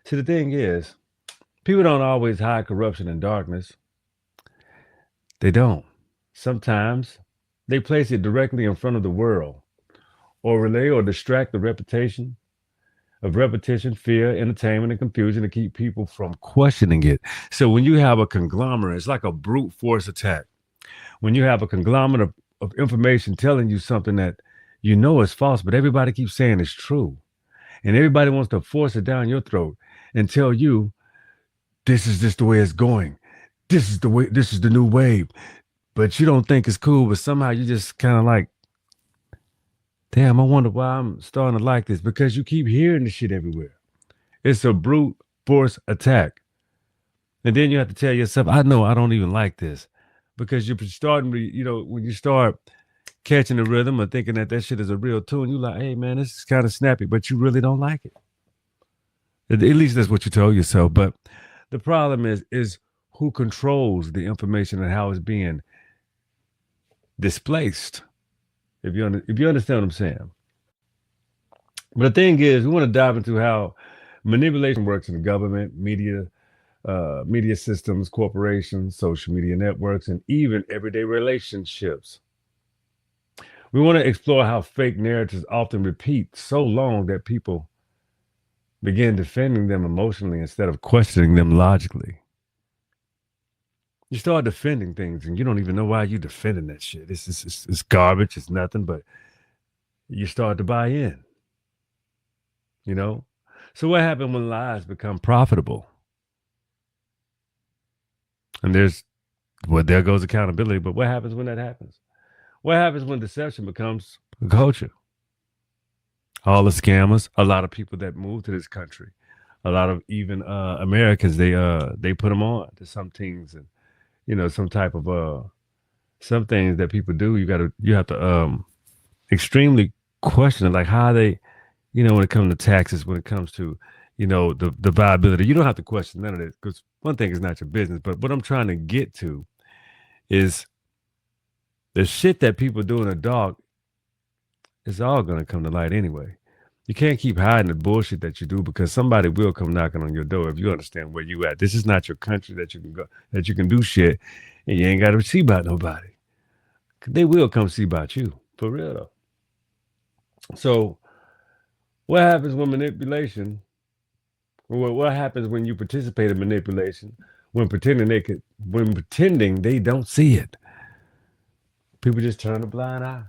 See, the thing is, people don't always hide corruption and darkness. They don't. Sometimes they place it directly in front of the world, or relay or distract the reputation of repetition, fear, entertainment, and confusion to keep people from questioning it. So when you have a conglomerate, it's like a brute force attack. When you have a conglomerate of information telling you something that you know is false, but everybody keeps saying it's true. And everybody wants to force it down your throat and tell you this is just the way it's going. This is the way, this is the new wave. But you don't think it's cool, but somehow you just kind of like, damn, I wonder why I'm starting to like this, because you keep hearing the shit everywhere. It's a brute force attack. And then you have to tell yourself, I know I don't even like this, because you're starting to, when you start catching the rhythm or thinking that shit is a real tune, you're like, hey, man, this is kind of snappy, but you really don't like it. At least that's what you told yourself. But the problem is who controls the information and how it's being displaced. If you understand what I'm saying. But the thing is, we want to dive into how manipulation works in the government, media systems, corporations, social media networks, and even everyday relationships. We want to explore how fake narratives often repeat so long that people begin defending them emotionally instead of questioning them logically. You start defending things and you don't even know why you're defending that shit. It's garbage. It's nothing, but you start to buy in, you know? So what happens when lies become profitable? And there goes accountability. But what happens when that happens? What happens when deception becomes a culture? All the scammers, a lot of people that move to this country, a lot of even Americans, they put them on to some things, and some type of some things that people do. You have to extremely question it, like how they, when it comes to taxes, when it comes to the viability. You don't have to question none of this, because one thing is not your business. But what I'm trying to get to is the shit that people do in the dark is all going to come to light anyway. You can't keep hiding the bullshit that you do, because somebody will come knocking on your door if you understand where you at. This is not your country that you can go, that you can do shit and you ain't got to see about nobody. They will come see about you, for real though. So what happens when manipulation, what happens when you participate in manipulation, when pretending they don't see it? People just turn a blind eye.